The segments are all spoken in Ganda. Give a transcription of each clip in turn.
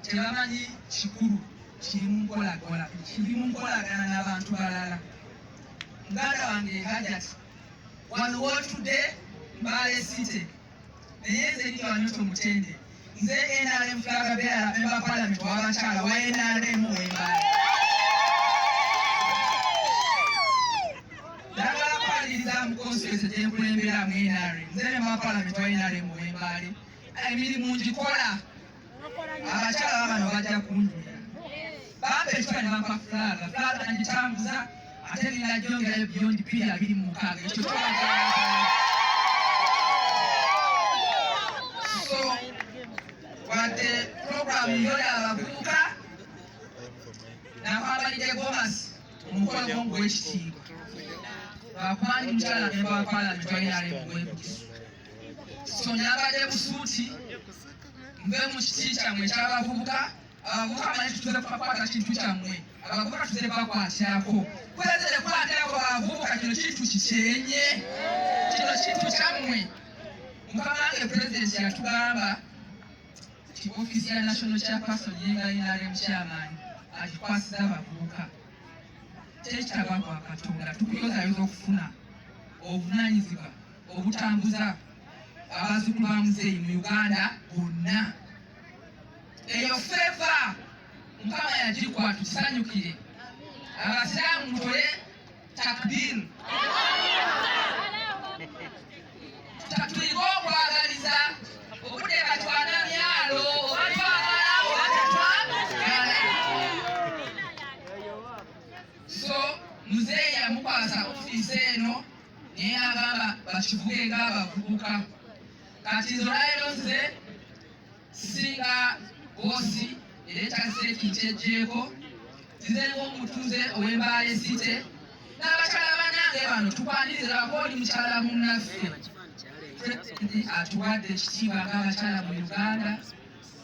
tebamanyi kikulu kiri mu nkolagana n'abantu balala. Muganda wange Hajat wano wotudde Mbale City naye nze Lydia Wanyoto Mutende nze NRM flaga bearer member parliament w'abakyala wa NRM w'Embale. Njagala kumaliriza mu constituency gye nkulemberamu NRM nze member parliament wa NRM w'Embale. Emirimu ngikola abakyala babano bajja kunjulira bampa ekifaananyi bampa flaga ngitambuza ate ninajongerayo beyond pira 26 ekyo so wadde program yoya abavubuka nakwambalidde gomasi omukolo gwomu gw'ekitiibwa lwakumanyi mukyala memba wa parliament wa NRM gw'ebugisu so nyambadde busuuti mbe mu kiti kyammwe eky'abavubuka. Abavubuka manyi tutuze kukwata kintu kyammwe abavubuka tuze bakwatyako kwezere kwatyako abavubuka kino kintu kikyenye kino kintu kyammwe. Mukama wange president yatugamba ti ofisi ya national chairperson yenga NRM chairman agikwasiza abavubuka tekitaba kwa Katonda tukuyozayoza okufuna obuvunaanyizibwa obutambuza abazzukulu ba muzeeyi mu Uganda bonna. Eyo feva Mukama yagikuwa tusanyukire. Abasiraamu mutole takbir. Tuliwo okwagaliza obudde batwana myalo obatwagala obatatwagala. So muzeeyi yamukwasa ofiisi eno naye agamba bakivuge ng'abavubuka. Kati nze olwaleero nze singa bosi ereetase ekintu ejjeeko nzize ng'omutuuze ow'Embale City n'abakyala bannange bano tukwaniriza bakooli mukyala munnaffe atuwadde ekitiibwa ng'abakyala mu Uganda.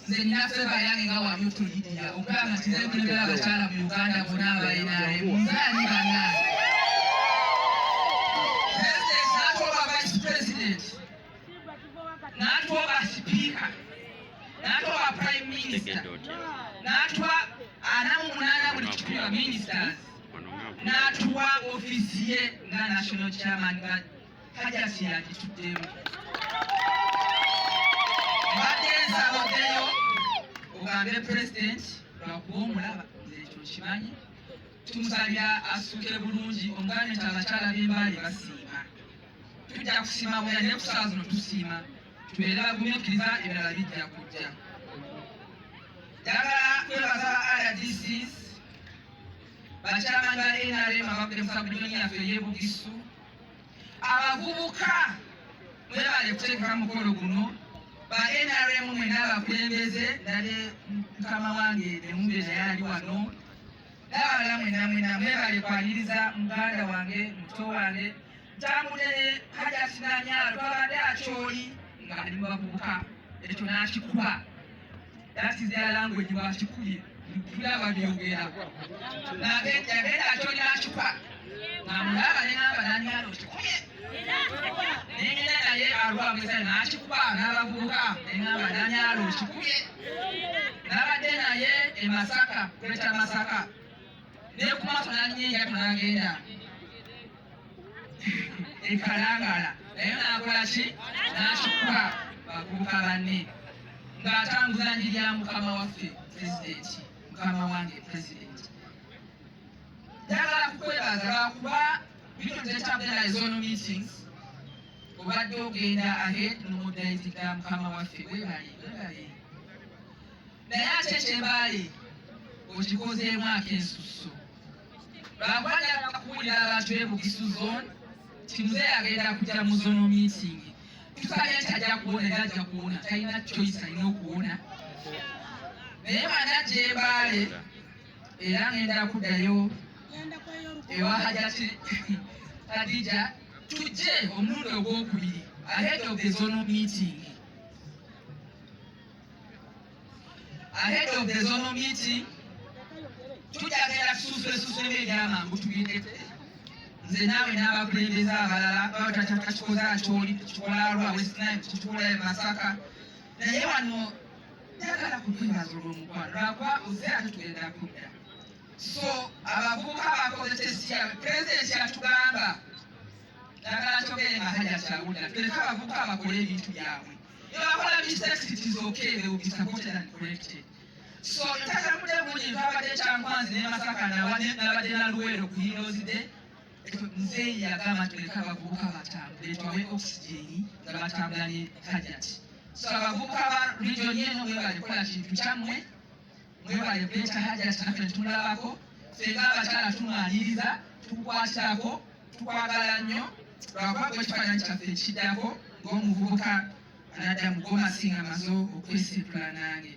Nze nina feva yange nga Wanyoto Lydia okugamba nti nze nkulembera abakyala mu Uganda bonna aba NRM nzaani bannange. President n'atooba vice president n'atooba speaker n'atooba prime minister n'atuwa 48 buli kikumi ministers n'atuwa ofisi ye nga national chairman nga Hajat yagituddemu. Mbadde nsaboddeyo ogambe president lwakuba omulaba nze ekyo kimanyi tumusabya asuke bulungi omugane nti abakyala b'Embale basiima tujja kusiima bwera naye ku ssaawa zino tusiima tubeere bagumiikiriza ebirala bijja kujja. Njagala kwebaza ba RDCs bakyamaanyi ba NRM abavudde mu sabudiyoni yaffe ey'ebugisu abavubuka mwebale kuteekeka mukolo guno ba NRM mwena abakulembeze ndale mukama wange Nemumbe naye ali wano n'abalala mwena mwebale kwaniriza muganda wange muto wange ntambudde ne Hajat Nayalo twabadde akyoli nga ali mu bavubuka ekyo n'akikuba. That is their language bwakikubye tulaba byogera yagenda akyoli n'akikuba ng'amulaba ne ngamba Nayalo kikubye nengenda naye alwamweza n'akikuba n'abavubuka ne ngamba Nayalo kikubye. Nabadde naye e Masaka kuleta Masaka nekumaaso nannyinga tunagenda ekalangala naye n'akola ki n'akikuba bavubuka banne ng'atambuza njiri ya mukama waffe president mukama wange president. Njagala kukwebaza lwakuba bino tetambula ezono meetings obadde ogenda ahead n'omuddayizinga mukama waffe webale. Naye ate eky'Embale okikozeemu ak'ensusso lwakuba njagala kuwulira abantu b'ebugisu zone ti muzeeyi agenda kujja mu zono meeting tusabye nti ajja kuwona era ajja kuwona talina choice alina okuwona naye bw'anajja Embale era ngenda kuddayo ewa Hajat Khadija tujje omulundi ogwokubiri ahead of the zonal meeting. Ahead of the zonal meeting tujagenda tususule ebyamangu tugende nze naawe n'abakulembeze abalala batakikoza akyoli tukikola Arua West Nile tukikola Masaka naye wano njagala kukwebaza olw'omukwano lwakuba ozeera tetugenda kudda. So abavubuka bakoze testi ya pulezidenti yatugamba njagala njogere nga Hajat awulira tuleke abavubuka bakole ebintu byabwe. If bakola mistakes it is okay, they will be supported and corrected. So ntatamudde bungi twabadde Kyankwanzi ne Masaka n'abadde na Luweero ku Heroes Day. Nze yagamba tuleke abavubuka batambule twawe oxygen nga batambula ne Hajat. So abavubuka ba region eno mwebale kola kintu kyammwe, mwebale kuleeta Hajat naffe tumulabako, ffe ng'abakyala tumwaniriza, tukukwatirako, tukwagala nnyo, lwakuba bw'ekifaananyi kyaffe ekiddako ng'omuvubuka anadda mu Gomasi amaze okwesittula nange.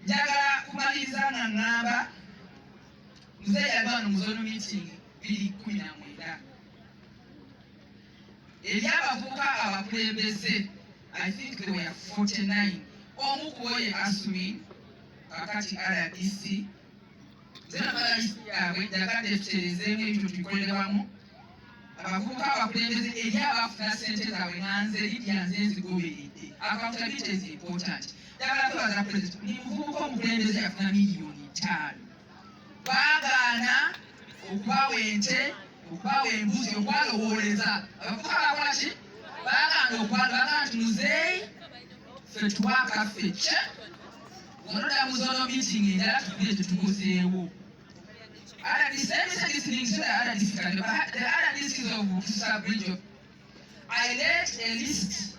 Njagala kumaliriza nga ŋŋamba muzeeyi yali wano mu zono meeting 2019. Eri abavubuka abakulembeze I think there were 49. Omu ku bo ye Asmin kakati RDC. Zena malayisi yaabwe njagadde tutereezeemu ebintu tubikolere wamu. Abavubuka abakulembeze eri abafuna ssente zaabwe nganze Lydia nze nzigoberedde. Accountability is important. Njagala kwebaza President. Ni muvubuka omukulembeze yafuna $5,000,000. Baagaana okubawa ente, okubawa embuzi, okwalowooleza. Abavubuka bakola ki? Baagaana okwalowooleza nti muzeeyi ffe tubaka ffe kye. Onodda mu zono meeting endala tugire tetukozeewo. RDC, let me say this thing so that RDC can do. The RDC of Bugisu. I led a list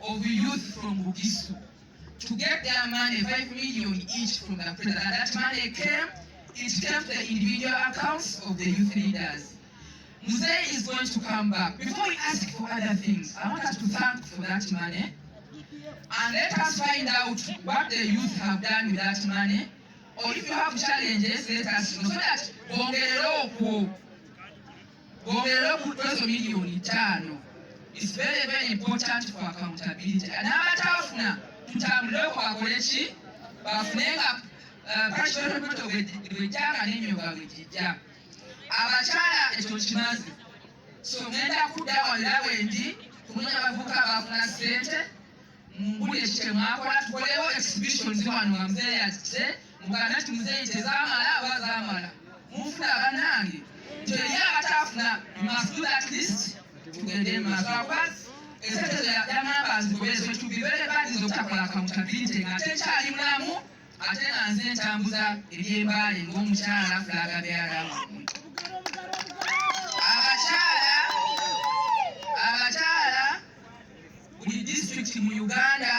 of youth from Bugisu to get their money, 5 million each from the president. That money came to the individual accounts of the youth leaders. Muzeeyi is going to come back. Before we ask for other things, I want us to thank for that money. And let us find out what the youth have done with that money. Or if you have challenges, let us know so that bongerero $5,000,000. It's very, very important for accountability. And abatafuna tutambule kwakole ki bafunenga parishment of wejjanga n'ennyoga wejijja. Abakyala ekyo kimazi. So ngenda kudda walira wendi kunoonya abavubuka abafuna ssente mbuli ekyo mwakola tukolewo exhibitions wano nga muzeeyi azze muganda nti muzeeyi tezaamala oba zaamala mufuna bannange teri abatafuna you must do that list tugende maaso lwakuba esente yagamba nzigoberezo to be very bad okutakola accountability nga tekyali mulamu ate nga nze ntambuza eby'Embale ng'omukyala fulaga byalamu. Abakyala buli district mu Uganda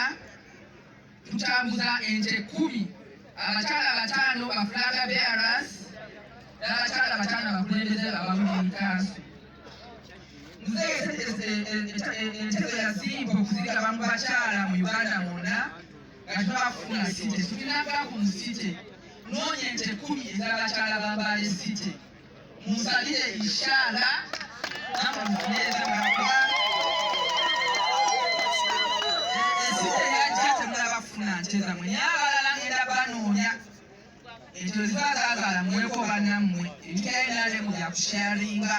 tutambuza ente 10. Abakyala 5 bafulaga bearers n'abakyala 5 abakulembeze abamu kansu. Entebe yazimba okuzigaba mu bakyala mu Uganda mwonna nga tubafuna site tulinagako mu site noonya ente 10 ez'abakyala ba Mbale site musalire inshallah namufuneza mwakuba esite yajja temulabafuna nte zammwe naye abalala ngenda banoonya ekyo ziba zaagala mweko bannammwe ebikayenalemu byakusharinga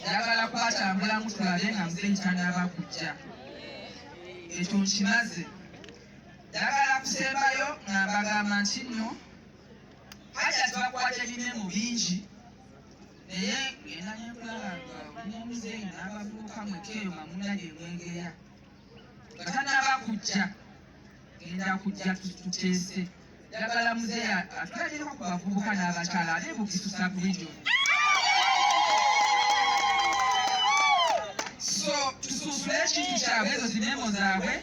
njagala kwatambulamu tulabe nga muzeeyi tanaba kujja ekyo nkimaze. Njagala kusembayo nga mbagamba nti nno Hajat bakwata ebimemo bingi naye ngenda nkulaba nga omuzeeyi n'abavubuka mwekeeyo nga munalye mwengeya nga tanaba kujja ngenda kujja tuteese. Njagala muzeeyi atulabireko ku bavubuka n'abakyala ate Bugisu sub-region. So tususule ekintu kyabwe ezo zimemo zaabwe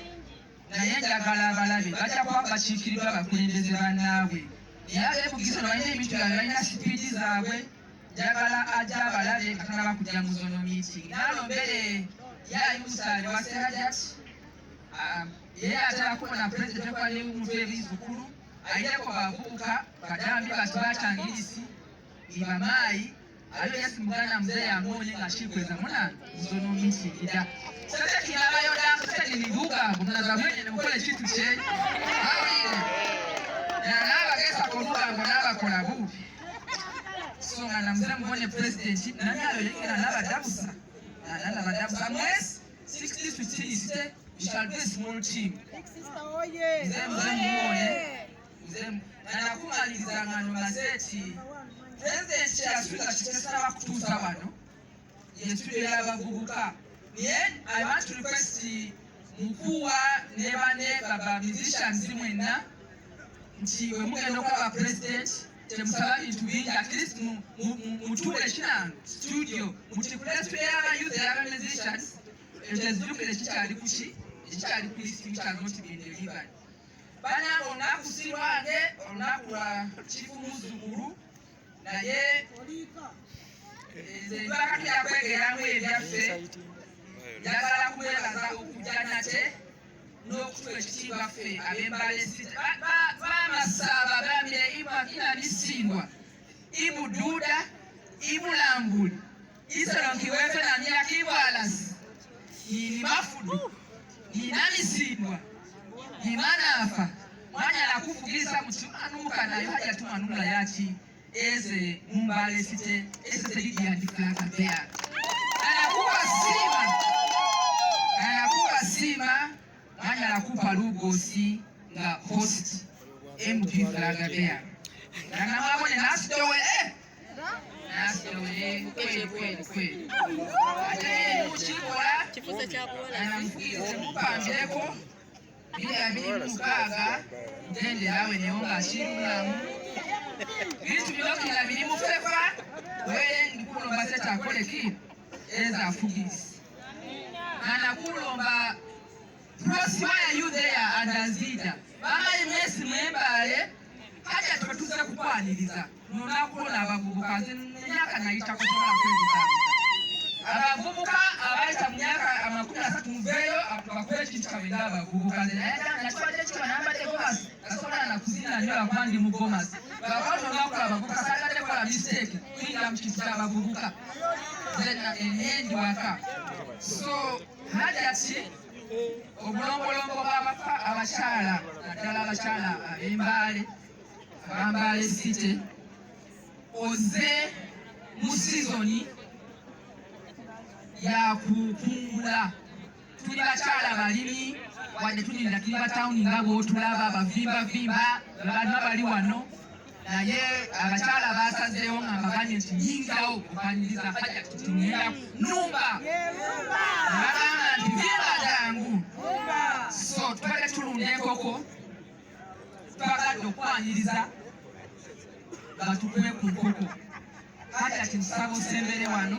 naye njagala abalabe bajja kuba bakiikirirwa abakulembeze bannaabwe naye ab'e Bugisu balina ebintu byabwe balina sipiidi zaabwe. Njagala ajja abalabe nga tanaba kujja mu zono meeting. Naalo Mbale yayusaali wa Hajat ye atera kubona pulezidenti okuba n'omuntu ebizukulu ayiddeko bavubuka badambi bati batangirisi ibamaayi aliyo yesi muganda muzeeyi amuonye nga kikweza muna zono meeting. Sasa kinabayoda sasa ni mibuga mnaza mwenye mukole kitu kye awire na nabagesa kuvuga ngo nabakola bubi so nga mzee mbone president nanyalo yingira nabadabusa mwezi 60 to 60 we shall be a small team. Nakumaliriza ngano maseti president yasubiza kitesaba kutuusa wano yestudio y'abavubuka. I want to request mukuu ne bane baba musicians mwenna nti we mugenda okulaba president temusaba bintu bingi, at least mutuule kina studio mutikule studio y'aba youth y'aba musicians ekyeziddukire kikyali kuki ekikyali ku list which has not been delivered. Bana olunaku si lwange, olunaku lwa chifu muzzukulu naye mbaka tujja kwegeramu ebyaffe. Njagala kumwebaza okujja nate n'okutuwa ekitiibwa ffe ab'Embale City. Bamasaba bambire ina bisindwa Ibu Duda, Ibu Lambuli, Isolonkiwefe na Myakibwalasi, Yini Mafudu, Yina Misindwa, Yimanafa, mwanya la kufugisa mtumanuka na yuhaja tumanula yachi eze Mbale City, eze Lydia Wanyoto. Anakuwa sima, mwanya la kupa lugosi nga host MP Flagabea. Nana mwabone nasitowe kweli. Ate mchikola anamfukize mupambireko bila mukaaga ndende awe neonga shirulamu bitu byokila biri mufefa weye ndikulomba seta akole ki eza afugisi anakulomba prosi. Why are you there andazida mama imesi mwembale haja tutuza kukwaniriza nonakuona abavubuka myaka nayita kutola kwezi abavubuka abaita myaka amakumi asatu muveyo bakole kintu kabenda abavubuka nakibadde kibanambadde gomasi asobola nakuzina nyo abandi mu gomasi babato nakola abavubuka sagadde kola mistake kwingira mu kintu ky'abavubuka enendi waka. So Hajati obulombolombo bw'abafa abakyala naddala abakyala ab'Embale City oze mu sizoni ya kukungula. Tuli bakyala balimi wadde tulinda tuli batawuni nga bw'otulaba bavimba balina bali wano naye abakyala basazeewo nga mbaganye nti nyingawo okwaniriza Hajati tugenda numba nabanga nti vimba jangu. So tubadde tulunda enkoko twagadde okwaniriza batukuwe ku nkoko. Hajati nsaba osembere wano